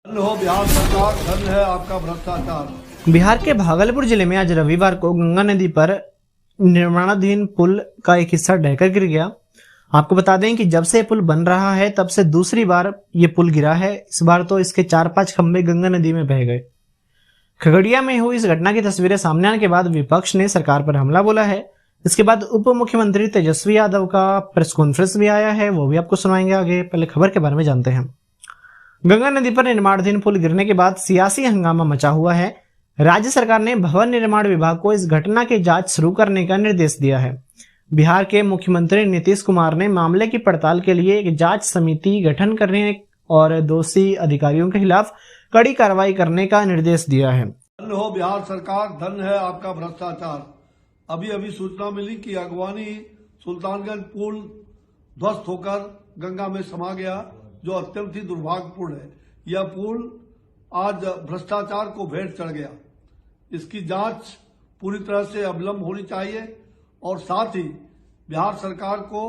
धन्य हो बिहार सरकार, धन्य है आपका भ्रष्टाचार। बिहार के भागलपुर जिले में आज रविवार को गंगा नदी पर निर्माणाधीन पुल का एक हिस्सा ढहकर गिर गया। आपको बता दें कि जब से ये पुल बन रहा है तब से दूसरी बार ये पुल गिरा है। इस बार तो इसके 4-5 खंभे गंगा नदी में बह गए। खगड़िया में हुई इस घटना की तस्वीरें सामने आने के बाद विपक्ष ने सरकार पर हमला बोला है। इसके बाद उप मुख्यमंत्री तेजस्वी यादव का प्रेस कॉन्फ्रेंस भी आया है, वो भी आपको सुनाएंगे आगे। पहले खबर के बारे में जानते हैं। गंगा नदी पर निर्माणाधीन पुल गिरने के बाद सियासी हंगामा मचा हुआ है। राज्य सरकार ने भवन निर्माण विभाग को इस घटना की जांच शुरू करने का निर्देश दिया है। बिहार के मुख्यमंत्री नीतीश कुमार ने मामले की पड़ताल के लिए एक जांच समिति गठन करने और दोषी अधिकारियों के खिलाफ कड़ी कार्रवाई करने का निर्देश दिया है। धन्य हो बिहार सरकार, धन्य है आपका भ्रष्टाचार। अभी अभी सूचना मिली कि अगवानी सुल्तानगंज पुल ध्वस्त होकर गंगा में समा गया, जो अत्यंत ही दुर्भाग्यपूर्ण है। यह पुल आज भ्रष्टाचार को भेंट चढ़ गया। इसकी जांच पूरी तरह से अविलंब होनी चाहिए और साथ ही बिहार सरकार को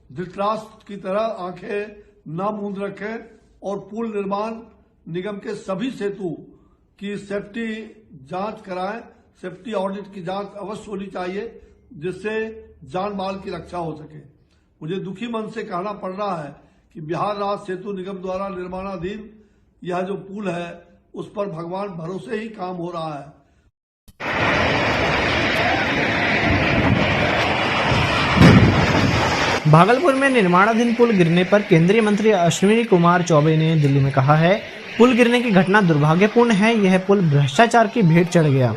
धृतराष्ट्र की तरह आंखें न मूंद रखें और पुल निर्माण निगम के सभी सेतु की सेफ्टी जांच कराएं। सेफ्टी ऑडिट की जांच अवश्य होनी चाहिए, जिससे जान माल की रक्षा हो सके। मुझे दुखी मन से कहना पड़ रहा है कि बिहार राज्य सेतु निगम द्वारा निर्माणाधीन यह जो पुल है उस पर भगवान भरोसे ही काम हो रहा है। भागलपुर में निर्माणाधीन पुल गिरने पर केंद्रीय मंत्री अश्विनी कुमार चौबे ने दिल्ली में कहा है, पुल गिरने की घटना दुर्भाग्यपूर्ण है। यह पुल भ्रष्टाचार की भेंट चढ़ गया।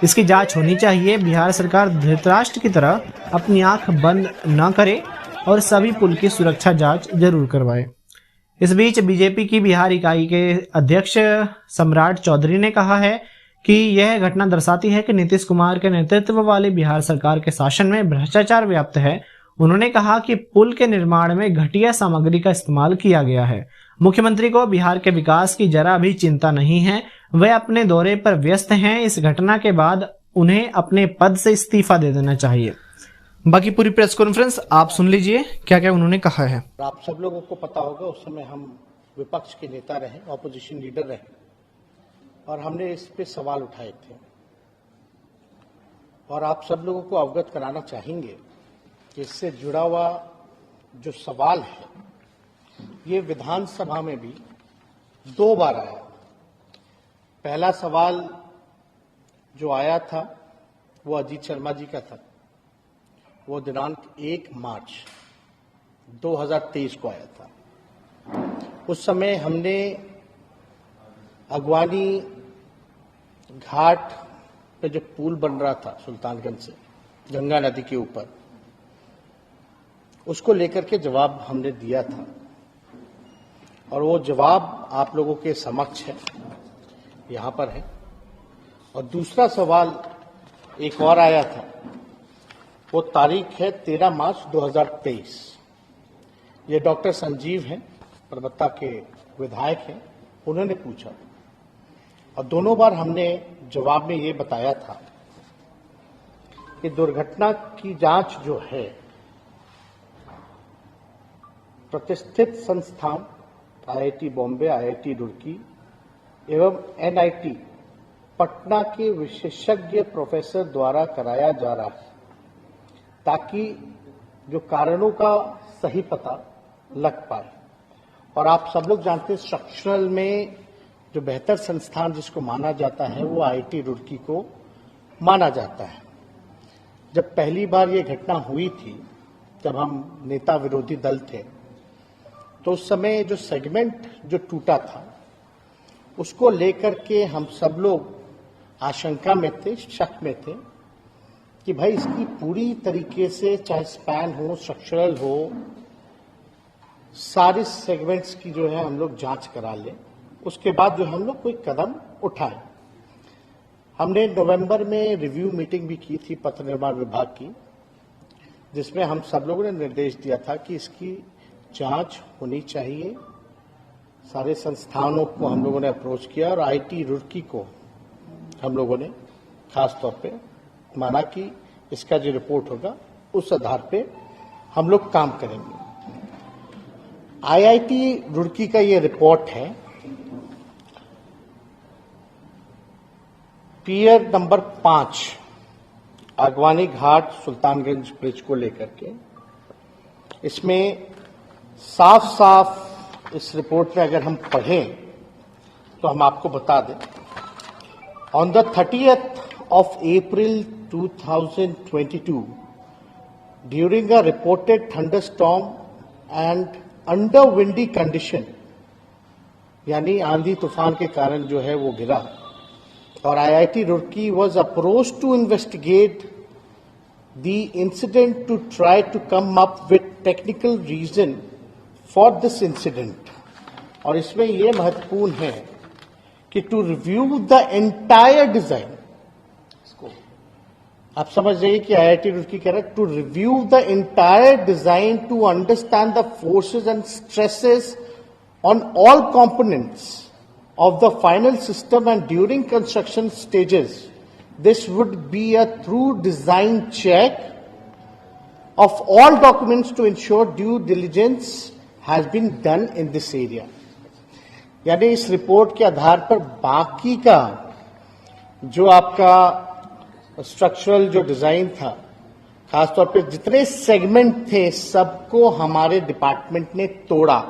इसकी जांच होनी चाहिए। बिहार सरकार धृतराष्ट्र की तरह अपनी आंख बंद न करे और सभी पुल की सुरक्षा जांच जरूर करवाए। इस बीच बीजेपी की बिहार इकाई के अध्यक्ष सम्राट चौधरी ने कहा है कि यह घटना दर्शाती है कि नीतीश कुमार के नेतृत्व वाली बिहार सरकार के शासन में भ्रष्टाचार व्याप्त है। उन्होंने कहा कि पुल के निर्माण में घटिया सामग्री का इस्तेमाल किया गया है। मुख्यमंत्री को बिहार के विकास की जरा भी चिंता नहीं है, वे अपने दौरे पर व्यस्त हैं। इस घटना के बाद उन्हें अपने पद से इस्तीफा दे देना चाहिए। बाकी पूरी प्रेस कॉन्फ्रेंस आप सुन लीजिए क्या क्या उन्होंने कहा है। आप सब लोगों को पता होगा, उस समय हम विपक्ष के नेता रहे, ऑपोजिशन लीडर रहे और हमने इस पे सवाल उठाए थे। और आप सब लोगों को अवगत कराना चाहेंगे कि इससे जुड़ा हुआ जो सवाल है ये विधानसभा में भी 2 बार आया। पहला सवाल जो आया था वो अजीत शर्मा जी का था। वो दिनांक 1 मार्च 2023 को आया था। उस समय हमने अगवानी घाट पे जो पुल बन रहा था सुल्तानगंज से गंगा नदी के ऊपर, उसको लेकर के जवाब हमने दिया था और वो जवाब आप लोगों के समक्ष है, यहाँ पर है। और दूसरा सवाल एक और आया था, वो तारीख है 13 मार्च 2023। ये डॉक्टर संजीव हैं, परबत्ता के विधायक हैं, उन्होंने पूछा और दोनों बार हमने जवाब में ये बताया था कि दुर्घटना की जांच जो है प्रतिष्ठित संस्थान आईआईटी बॉम्बे, आईआईटी रुड़की एवं एनआईटी पटना के विशेषज्ञ प्रोफेसर द्वारा कराया जा रहा है, ताकि जो कारणों का सही पता लग पाए। और आप सब लोग जानते हैं स्ट्रक्चरल में जो बेहतर संस्थान जिसको माना जाता है वो आईआईटी रुड़की को माना जाता है। जब पहली बार ये घटना हुई थी, जब हम नेता विरोधी दल थे, तो उस समय जो सेगमेंट जो टूटा था उसको लेकर के हम सब लोग आशंका में थे, शक में थे कि भाई इसकी पूरी तरीके से चाहे स्पैन हो, स्ट्रक्चरल हो, सारे सेगमेंट्स की जो है हम लोग जांच करा लें, उसके बाद जो हम लोग कोई कदम उठाएं। हमने नवंबर में रिव्यू मीटिंग भी की थी पथ निर्माण विभाग की, जिसमें हम सब लोगों ने निर्देश दिया था कि इसकी जांच होनी चाहिए। सारे संस्थानों को हम लोगों ने अप्रोच किया और आईआईटी रुड़की को हम लोगों ने खास तौर पे माना कि इसका जो रिपोर्ट होगा उस आधार पे हम लोग काम करेंगे। आईआईटी रुड़की का ये रिपोर्ट है पियर नंबर 5 अगवानी घाट सुल्तानगंज ब्रिज को लेकर के, इसमें साफ साफ इस रिपोर्ट में अगर हम पढ़ें तो हम आपको बता दें, on the 30th of April 2022, during a reported thunderstorm and under windy condition, यानी आंधी तूफान के कारण जो है वो गिरा, और IIT Roorkee was approached to investigate the incident to try to come up with technical reason for this incident. और इसमें ये महत्वपूर्ण है कि to review the entire design, आप समझ जाइए कि IIT रुड़की कह रहा है to review the entire design to understand the forces and stresses on all components of the final system, and during construction stages this would be a thorough design check of all documents to ensure due diligence has been done in this area. यानी इस report के आधार पर बाकी का जो आपका structural जो design था, खासतौर पर जितने सेगमेंट थे, सबको हमारे डिपार्टमेंट ने तोड़ा।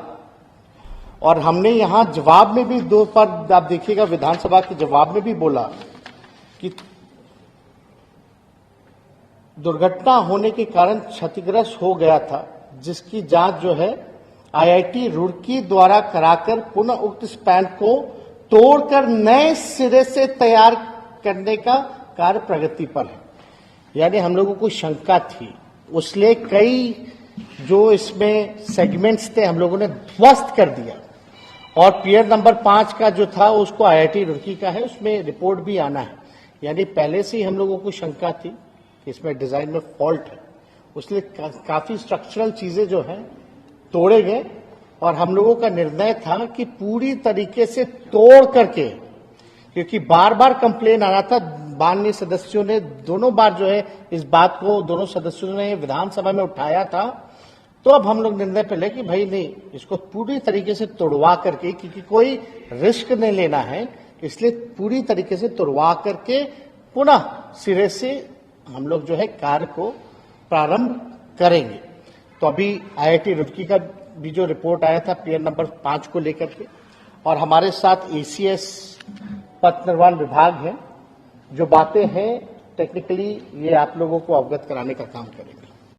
और हमने यहां जवाब में भी 2 पर आप देखिएगा, विधानसभा के जवाब में भी बोला कि दुर्घटना होने के कारण क्षतिग्रस्त हो गया था, जिसकी जांच जो है IIT रुड़की द्वारा कराकर पुनः उक्त स्पैन को तोड़कर नए सिरे से तैयार करने का कार्य प्रगति पर है। यानी हम लोगों को शंका थी, उसलिए कई जो इसमें सेगमेंट्स थे हम लोगों ने ध्वस्त कर दिया, और पियर नंबर 5 का जो था उसको IIT रुड़की का है, उसमें रिपोर्ट भी आना है। यानी पहले से ही हम लोगों को शंका थी कि इसमें डिजाइन में फॉल्ट है, उसलिए काफी स्ट्रक्चरल चीजें जो हैं तोड़े गए, और हम लोगों का निर्णय था कि पूरी तरीके से तोड़ करके, क्योंकि बार बार कंप्लेन आ रहा था, माननीय सदस्यों ने दोनों बार जो है इस बात को दोनों सदस्यों ने विधानसभा में उठाया था, तो अब हम लोग निर्णय पे ले कि भाई नहीं, इसको पूरी तरीके से तोड़वा करके, क्योंकि कोई रिस्क नहीं लेना है, इसलिए पूरी तरीके से तोड़वा करके पुनः सिरे से हम लोग जो है कार्य को प्रारंभ करेंगे। तो अभी IIT रुड़की का भी जो रिपोर्ट आया था पियर नंबर 5 को लेकर के, और हमारे साथ ACS पथ निर्माण विभाग है, जो बातें हैं टेक्निकली ये आप लोगों को अवगत कराने का काम करेंगे।